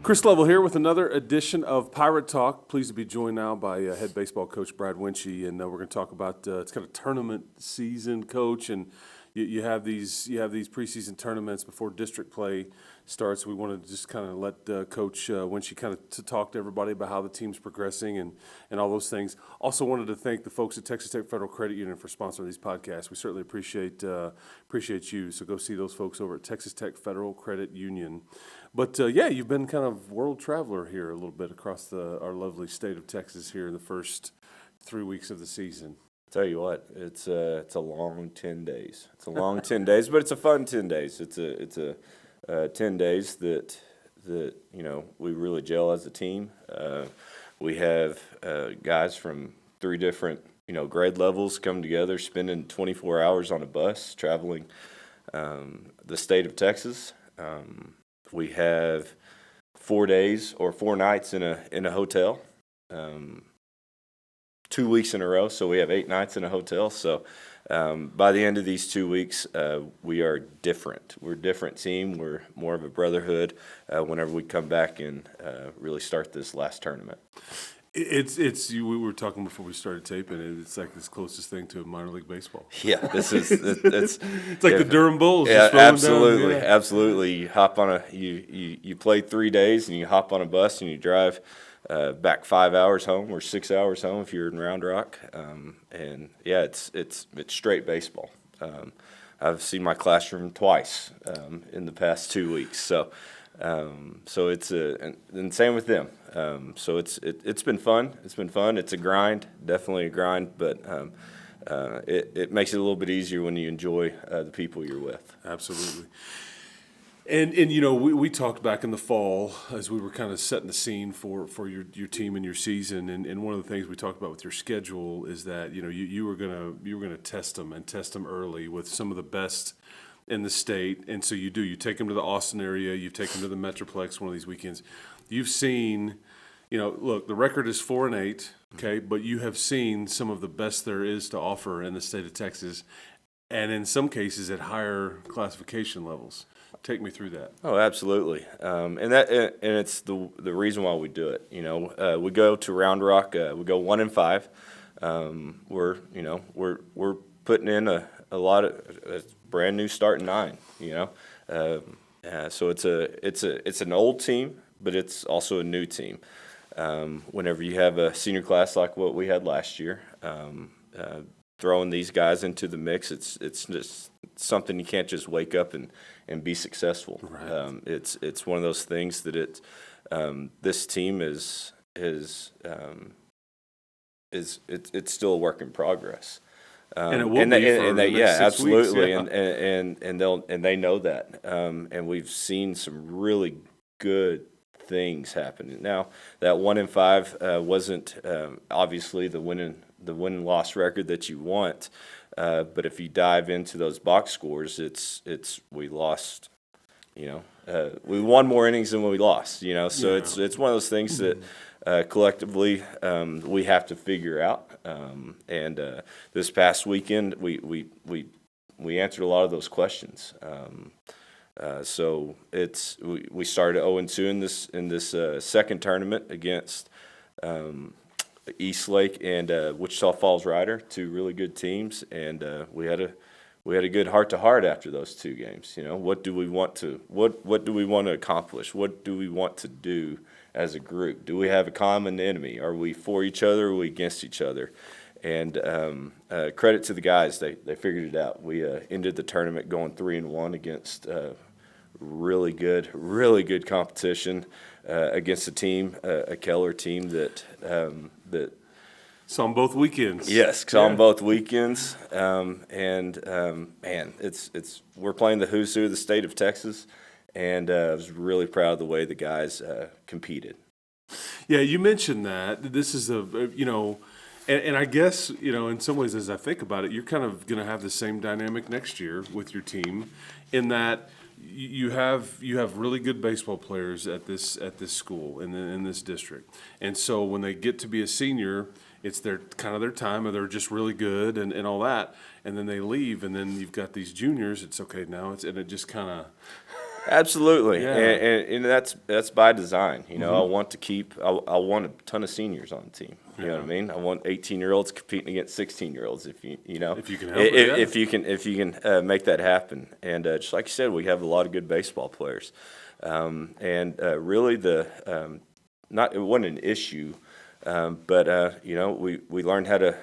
Chris Lovell here with another edition of Pirate Talk. Pleased to be joined now by head baseball coach Brad Wuensche, and we're going to talk about it's kind of tournament season, coach, and you have these preseason tournaments before district play starts. We wanted to just kind of let Coach Wuensche kind of to talk to everybody about how the team's progressing and all those things. Also wanted to thank the folks at Texas Tech Federal Credit Union for sponsoring these podcasts. We certainly appreciate you. So go see those folks over at Texas Tech Federal Credit Union. But you've been kind of world traveler here a little bit across our lovely state of Texas here in the first 3 weeks of the season. Tell you what, it's a long 10 days. It's a long 10 days, but it's a fun 10 days. It's a 10 days that we really gel as a team. We have guys from 3 different grade levels come together, spending 24 hours on a bus traveling the state of Texas. We have 4 days or 4 nights in a hotel. 2 weeks in a row, so we have 8 nights in a hotel. So by the end of these 2 weeks, we are different. We're a different team. We're more of a brotherhood whenever we come back and really start this last tournament. We were talking before we started taping. It's like this closest thing to minor league baseball. Yeah, it's like the Durham Bulls. Yeah, absolutely, down, absolutely. You hop on you play 3 days and you hop on a bus and you drive back 5 hours home or 6 hours home if you're in Round Rock, and yeah, it's straight baseball. I've seen my classroom twice in the past 2 weeks, so it's and same with them. So it's been fun. It's been fun. It's a grind, definitely a grind, but it makes it a little bit easier when you enjoy the people you're with. Absolutely. And we talked back in the fall as we were kind of setting the scene for your team and your season, and one of the things we talked about with your schedule is that you were gonna test them early with some of the best in the state, and so you take them to the Austin area, you take them to the Metroplex one of these weekends. You've seen, look, the record is 4-8, okay, but you have seen some of the best there is to offer in the state of Texas, and in some cases at higher classification levels. Take me through that. Oh, absolutely, and it's the reason why we do it. We go to Round Rock. We go 1-5. We're putting in a lot of a brand new starting 9. So it's an old team, but it's also a new team. Whenever you have a senior class like what we had last year, throwing these guys into the mix, it's just something you can't just wake up and be successful. Right. It's one of those things that this team is it's still a work in progress. And it will be for the next 6 absolutely, weeks, yeah. and they know that, and we've seen some really good things happen. Now that 1-5 wasn't obviously the win loss record that you want, but if you dive into those box scores, it's we lost, we won more innings than we lost, so yeah. It's one of those things that collectively we have to figure out, and this past weekend we answered a lot of those questions. So we started 0-2 in this second tournament against Eastlake and Wichita Falls Rider, 2 really good teams, and we had a good heart-to-heart after those 2 games. What do we want to accomplish? What do we want to do as a group? Do we have a common enemy? Are we for each other or are we against each other? And credit to the guys, they figured it out. We ended the tournament going 3-1 against really good competition against a team, a Keller team that saw them both weekends. Yes, saw them both weekends, and man, we're playing the who's who of the state of Texas, and I was really proud of the way the guys competed. Yeah, you mentioned that. This is and I guess, in some ways, as I think about it, you're kind of going to have the same dynamic next year with your team, in that you have really good baseball players at this school in this district, and so when they get to be a senior, it's their time, or they're just really good and all that, and then they leave, and then you've got these juniors. It's okay now, and it just kind of Absolutely, Yeah. and that's by design. I want to I want a ton of seniors on the team. You know what I mean? I want 18-year-olds competing against 16-year-olds. If If you can help it, yeah. if you can make that happen. And just like you said, we have a lot of good baseball players, and really not it wasn't an issue, but we learned how to.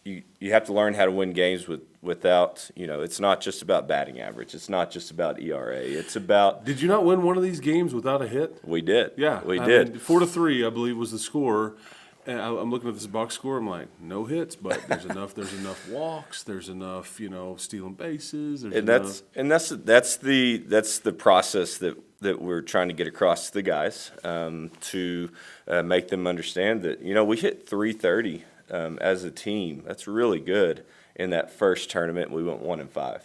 You have to learn how to win games without it's not just about batting average. It's not just about ERA. It's about Did you not win one of these games without a hit? we did. Yeah, We I did. mean, 4-3, I believe, was the score. And I'm looking at this box score. I'm like, no hits, but there's enough. There's enough walks. There's enough, stealing bases. There's enough. That's the process that we're trying to get across to the guys, to make them understand that we hit 330 as a team. That's really good. In that first tournament, we went 1-5.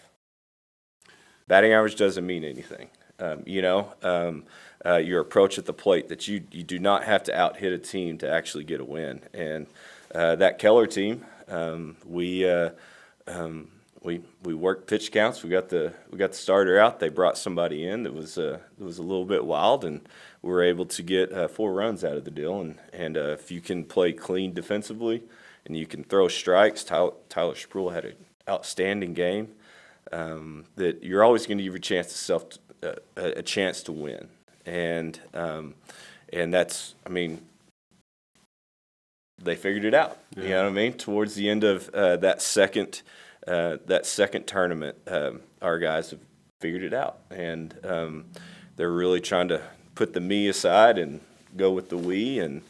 Batting average doesn't mean anything. Your approach at the plate, that you do not have to out hit a team to actually get a win. And that Keller team, we worked pitch counts. We got the starter out. They brought somebody in that was a little bit wild, and we were able to get 4 runs out of the deal. And if you can play clean defensively and you can throw strikes, Tyler Spruill had an outstanding game. That you're always going to give a chance to win, and that's, they figured it out. Yeah. You know what I mean? Towards the end of that second tournament, our guys have figured it out, and they're really trying to put the me aside and go with the we, and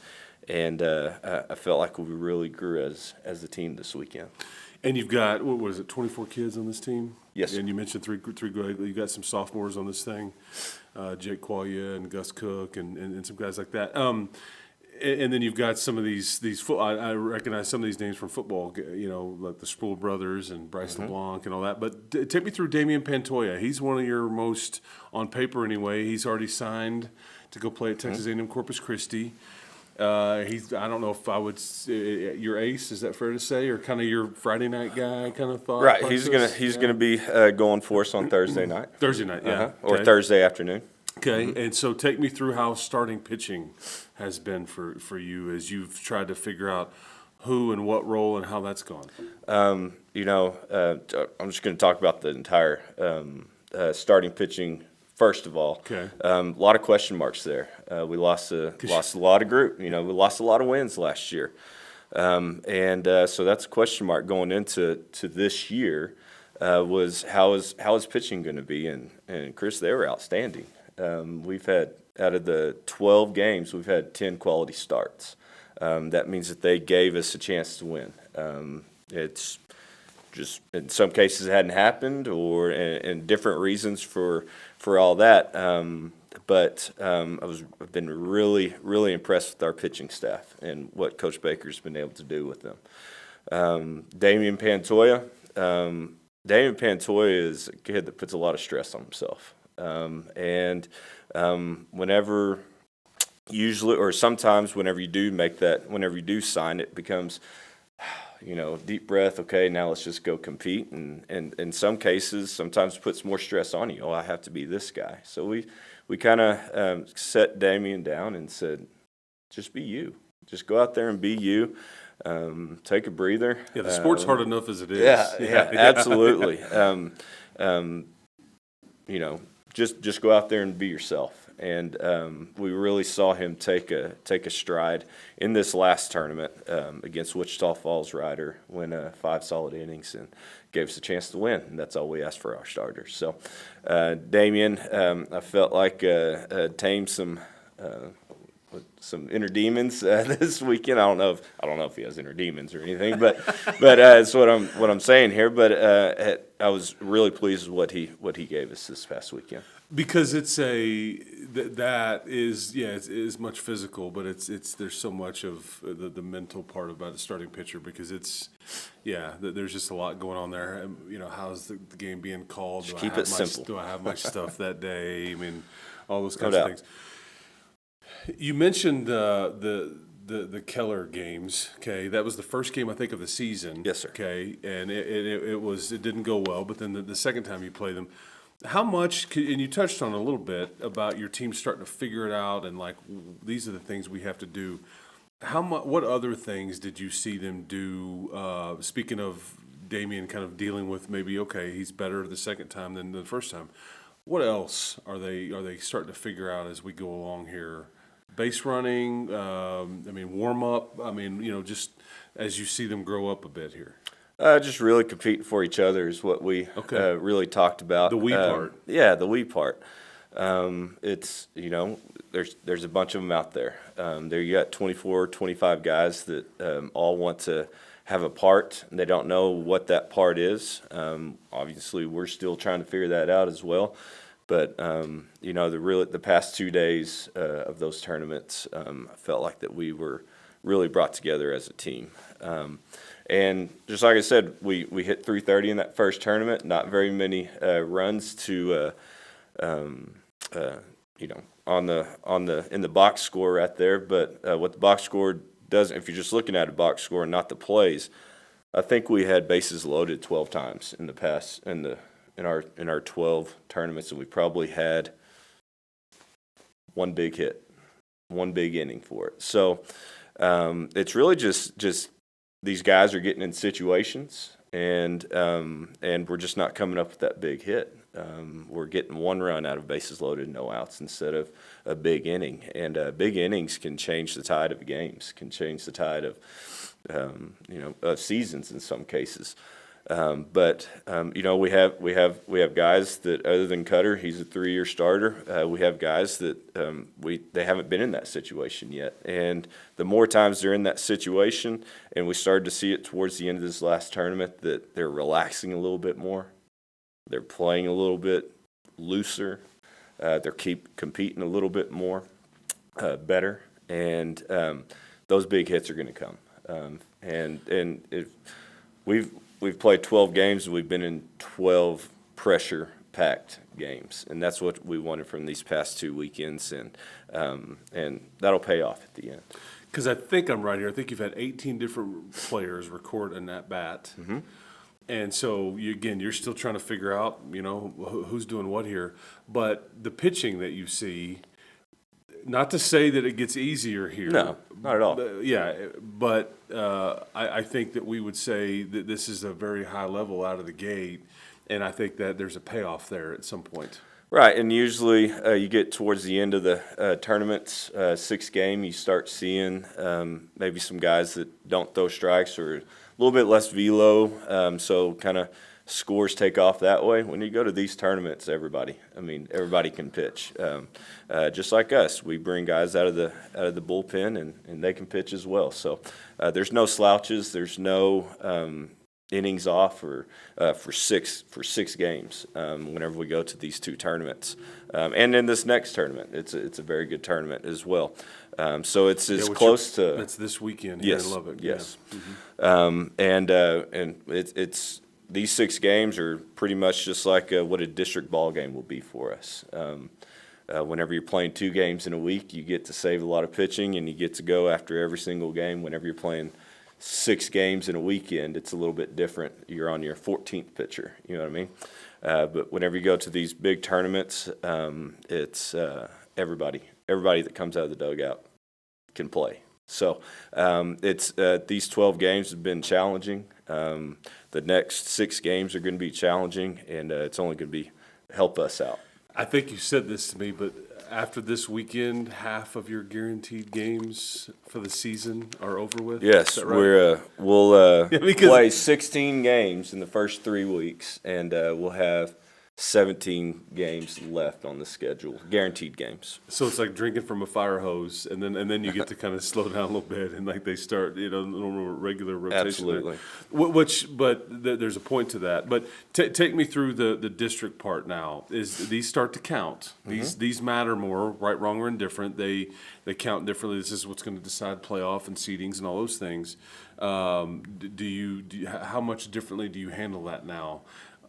I felt like we really grew as a team this weekend. And you've got, what was it, 24 kids on this team? Yes. And you mentioned three grade. You got some sophomores on this thing, Jake Qualia and Gus Cook and some guys like that. And then you've got some of these I recognize some of these names from football, like the Sproul brothers and Bryce LeBlanc and all that. But take me through Damian Pantoja. He's one of your most, on paper anyway, he's already signed to go play at Texas A&M Corpus Christi. He's, I don't know if I would, your ace, is that fair to say, or kind of your Friday night guy kind of thought? Right, process? he's gonna be going for us on Thursday night. Thursday night, yeah. Or Okay. Thursday afternoon. Okay, and so take me through how starting pitching has been for you as you've tried to figure out who and what role and how that's gone. I'm just going to talk about the entire starting pitching first of all. Okay. A lot of question marks there. We lost a lot of group. We lost a lot of wins last year, so that's a question mark going into this year. Was how is pitching going to be? And Chris, they were outstanding. We've had, out of the 12 games, we've had 10 quality starts. That means that they gave us a chance to win. It's just, in some cases it hadn't happened, or and different reasons for all that. But I've been really, really impressed with our pitching staff and what Coach Baker's been able to do with them. Damian Pantoja. Damian Pantoja is a kid that puts a lot of stress on himself. Whenever, usually, or sometimes whenever you do sign, it becomes, deep breath, okay, now let's just go compete. And in some cases, sometimes puts more stress on you. Oh, I have to be this guy. So we kind of set Damian down and said, just be you. Just go out there and be you. Take a breather. Yeah, the sport's hard enough as it is. Yeah, absolutely. Just go out there and be yourself. And we really saw him take a stride in this last tournament against Wichita Falls Rider, win 5 solid innings, and gave us a chance to win. And that's all we asked for our starters. So, Damian, I felt like tamed some inner demons this weekend. I don't know if he has inner demons or anything, but that's what I'm saying here. But I was really pleased with what he gave us this past weekend. Because it's that is much physical, but there's so much of the mental part about a starting pitcher, because there's just a lot going on there. How's the game being called? Keep it simple. Do I have my stuff that day? I mean, all those kinds of things. You mentioned the Keller games. Okay, that was the first game I think of the season. Yes, sir. Okay, and it didn't go well, but then the second time you play them. How much, and you touched on it a little bit about your team starting to figure it out and like, these are the things we have to do. What other things did you see them do? Speaking of Damian kind of dealing with maybe, okay, he's better the second time than the first time. What else are they starting to figure out as we go along here? Base running, warm up. Just as you see them grow up a bit here. Just really competing for each other is what we really talked about. The we part. Yeah, the we part. It's, there's a bunch of them out there. There you got 24, 25 guys that all want to have a part, and they don't know what that part is. Obviously, we're still trying to figure that out as well. But, the past 2 days of those tournaments, I felt like that we were really brought together as a team. And just like I said, we hit 330 in that first tournament. Not very many runs to, in the box score right there. But what the box score does, if you're just looking at a box score and not the plays, I think we had bases loaded 12 times in the past in our 12 tournaments, and we probably had one big hit, one big inning for it. So it's really just these guys are getting in situations, and we're just not coming up with that big hit. We're getting one run out of bases loaded, no outs, instead of a big inning. And big innings can change the tide of games, can change the tide of of seasons in some cases. But we have guys that, other than Cutter, he's a 3-year starter. We have guys that they haven't been in that situation yet, and the more times they're in that situation, and we started to see it towards the end of this last tournament, that they're relaxing a little bit more, they're playing a little bit looser, they're competing a little bit more, better, and those big hits are going to come. And if We've played 12 games, and we've been in 12 pressure-packed games, and that's what we wanted from these past 2 weekends, and that'll pay off at the end. Because I think I'm right here. I think you've had 18 different players record an at-bat. Mm-hmm. And so, you're still trying to figure out, who's doing what here. But the pitching that you see, not to say that it gets easier here. No, not at all. But I think that we would say that this is a very high level out of the gate, and I think that there's a payoff there at some point. Right, and usually you get towards the end of the tournaments, 6th game, you start seeing maybe some guys that don't throw strikes or a little bit less velo, so kind of scores take off that way. When you go to these tournaments, everybody can pitch. Just like us, we bring guys out of the bullpen, and they can pitch as well. So there's no slouches. There's no innings off for 6 games whenever we go to these 2 tournaments. And in this next tournament, it's a very good tournament as well. So it's close to. That's this weekend here in Lubbock. Yes. Yeah. Mm-hmm. And it's. These 6 games are pretty much just like what a district ball game will be for us. Whenever you're playing 2 games in a week, you get to save a lot of pitching, and you get to go after every single game. Whenever you're playing 6 games in a weekend, it's a little bit different. You're on your 14th pitcher, you know what I mean? But whenever you go to these big tournaments, it's everybody that comes out of the dugout can play. So these 12 games have been challenging. The next 6 games are going to be challenging, and it's only going to help us out. I think you said this to me, but after this weekend, half of your guaranteed games for the season are over with? Yes, is that right? We'll play 16 games in the first 3 weeks, and we'll have 17 games left on the schedule, guaranteed games. So it's like drinking from a fire hose, and then you get to kind of slow down a little bit, and like they start, normal regular rotation. Absolutely. There's a point to that. But take me through the district part now. These start to count. These matter more, right, wrong, or indifferent. They count differently. This is what's going to decide playoff and seedings and all those things. How much differently do you handle that now?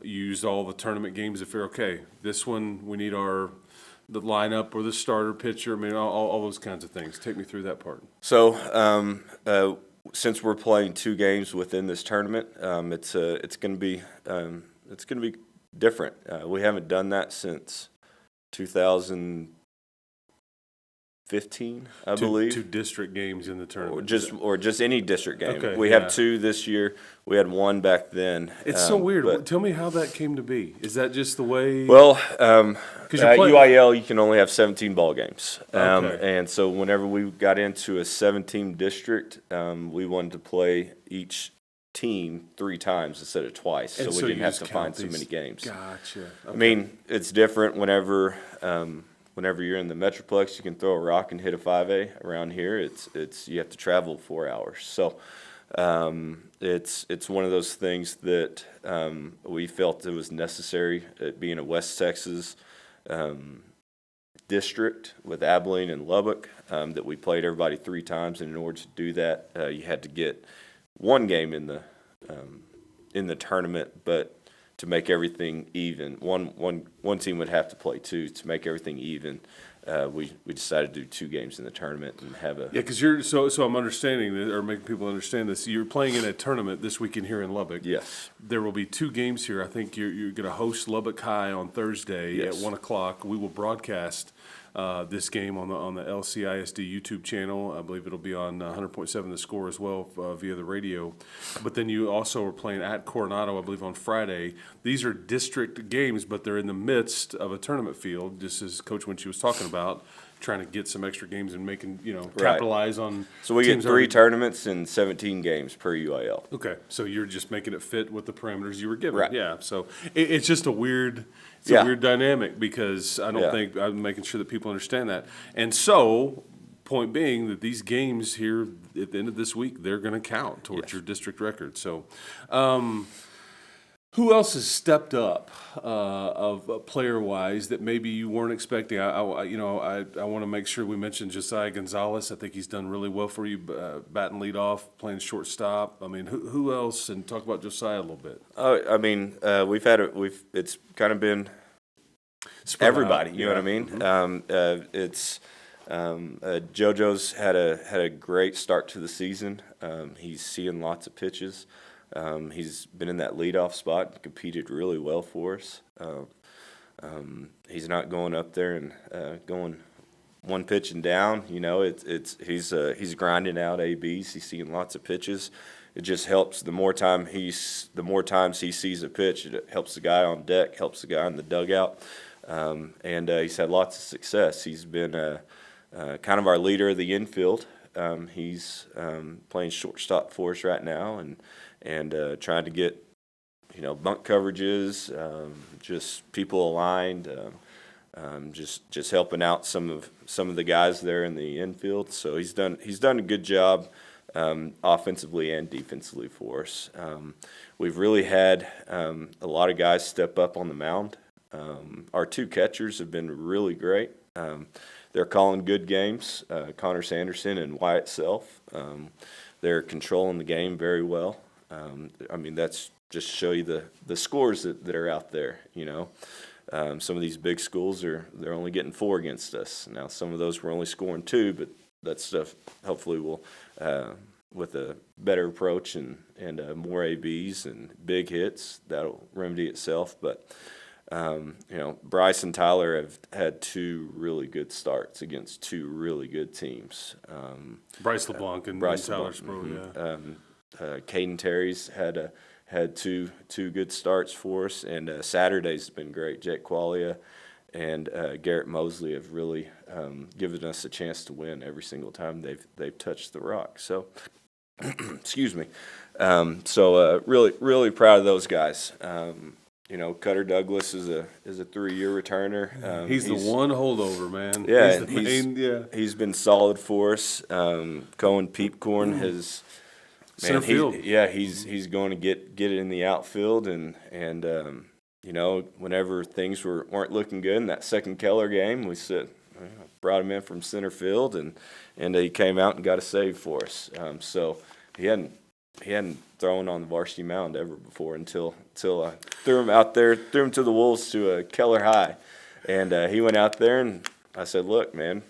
Use all the tournament games if you're okay. This one, we need the lineup or the starter pitcher. All those kinds of things. Take me through that part. So, since we're playing 2 games within this tournament, it's going to be different. We haven't done that since 2015, I believe. Two district games in the tournament. Or just any district game. Okay, We yeah. have 2 this year. We had 1 back then. It's so weird. but- Tell me how that came to be. Is that just the way? Well, you're at playing- UIL, you can only have 17 ball games. Okay. And so whenever we got into a 7-team district, we wanted to play each team 3 times instead of twice, And so so we you didn't have just to count find so these- many games. Gotcha. I mean, it's different whenever you're in the Metroplex, you can throw a rock and hit a 5A. Around here, it's you have to travel 4 hours. So it's one of those things that we felt it was necessary, it being a West Texas district with Abilene and Lubbock, that we played everybody 3 times, and in order to do that, you had to get 1 game in the tournament, but to make everything even, one team would have to play 2 to make everything even. We decided to do 2 games in the tournament and have a Yeah, because you're so I'm understanding this, or making people understand this. You're playing in a tournament this weekend here in Lubbock. yes. There will be 2 games here. I think you're going to host Lubbock High on Thursday Yes. at 1:00. We will broadcast this game on the LCISD YouTube channel. I believe it'll be on 100.7 The Score as well via the radio. But then you also are playing at Coronado, I believe, on Friday. These are district games, but they're in the midst of a tournament field, just as Coach Wuensche was talking about, trying to get some extra games and making, capitalize on. So we get teams 3 already- tournaments and 17 games per UIL. Okay, so you're just making it fit with the parameters you were given. Right. Yeah, so it's just a weird, Yeah. a weird dynamic because I don't Yeah. think, I'm making sure that people understand that. And so, point being that these games here at the end of this week, they're gonna count towards Yes. your district record. So, who else has stepped up of player-wise that maybe you weren't expecting? I want to make sure we mention Josiah Gonzalez. I think he's done really well for you, batting leadoff, playing shortstop. I mean, who else? And talk about Josiah a little bit. I mean, it's kind of been Spread everybody. out, You know what I yeah. mean? JoJo's had a great start to the season. He's seeing lots of pitches. He's been in that leadoff spot and competed really well for us. He's not going up there and going 1 pitch and down. He's grinding out ABs. He's seeing lots of pitches. It just helps. The more times he sees a pitch, it helps the guy on deck, helps the guy in the dugout, and he's had lots of success. He's been kind of our leader of the infield. He's playing shortstop for us right now, and trying to get bunk coverages, just people aligned, just helping out some of the guys there in the infield. So he's done a good job offensively and defensively for us. We've really had a lot of guys step up on the mound. Our 2 catchers have been really great. They're calling good games, Connor Sanderson and Wyatt Self. They're controlling the game very well. I mean, that's just show you the scores that are out there. Some of these big schools they're only getting 4 against us. Now some of those were only scoring 2, but that stuff hopefully will, with a better approach and more ABs and big hits, that'll remedy itself. But Bryce and Tyler have had 2 really good starts against 2 really good teams. Bryce LeBlanc and Bryce Tyler LeBlanc, Sproul, yeah. Caden Terry's had two good starts for us, and Saturday's been great. Jake Qualia and Garrett Mosley have really given us a chance to win every single time they've touched the rock. So, excuse me. Really proud of those guys. Cutter Douglas is a 3-year returner. He's the one holdover, man. Yeah, he's the main, yeah. He's been solid for us. Cohen Peepcorn has. Center field. He's going to get it in the outfield, and whenever things weren't looking good in that second Keller game, we brought him in from center field, and he came out and got a save for us. So he hadn't thrown on the varsity mound ever before until I threw him to the Wolves to a Keller High, and he went out there, and I said, "Look, man,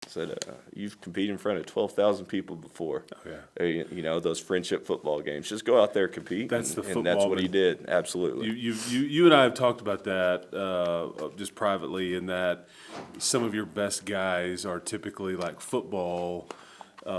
said, you've competed in front of 12,000 people before. Oh, yeah. You know, those friendship football games. Just go out there, compete. That's and that's what he did. Absolutely. You and I have talked about that just privately, in that some of your best guys are typically like football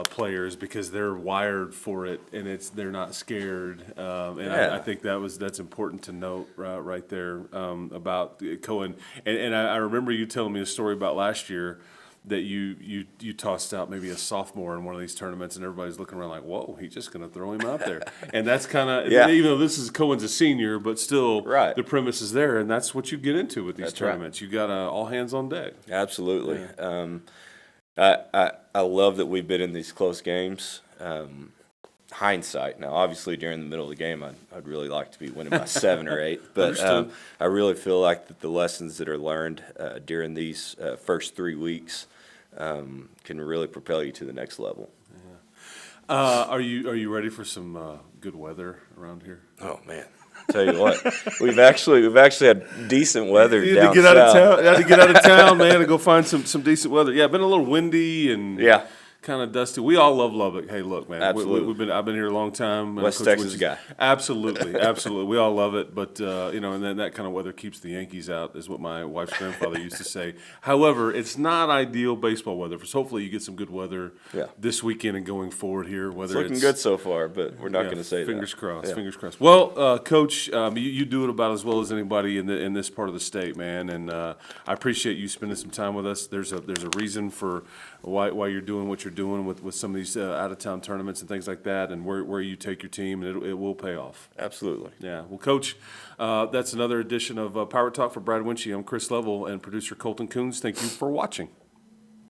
players, because they're wired for it, and they're not scared. I think that's important to note right there about Cohen. And I remember you telling me a story about last year that you tossed out maybe a sophomore in one of these tournaments, and everybody's looking around like, whoa, he's just going to throw him out there. And that's kind of, even though this is Cohen's a senior, but still the premise is there, and that's what you get into with these tournaments. You got all hands on deck. Absolutely. I love that we've been in these close games. Hindsight, now obviously during the middle of the game, I'd really like to be winning by 7 or 8, but I really feel like that the lessons that are learned during these first 3 weeks can really propel you to the next level. Are you ready for some good weather around here? Oh man, tell you what, we've actually had decent weather down to get south. out of town. Had to get out of town, man, and go find some decent weather. Yeah, been a little windy and kind of dusty. We all love Lubbock. Hey, look, man, absolutely. I've been here a long time. West Texas guy. Absolutely. We all love it. But and then that kind of weather keeps the Yankees out, is what my wife's grandfather used to say. However, it's not ideal baseball weather. So hopefully you get some good weather this weekend and going forward here. Whether it's looking good so far, but we're not going to say fingers that. Crossed. Fingers crossed. Well, Coach, you do it about as well as anybody in this part of the state, man. And I appreciate you spending some time with us. There's a reason for why you're doing what you're doing with some of these out-of-town tournaments and things like that, and where you take your team, and it will pay off. Absolutely. Yeah. Well, Coach, that's another edition of Pirate Talk. For Brad Wuensche, I'm Chris Lovell, and producer Colton Coons. Thank you for watching.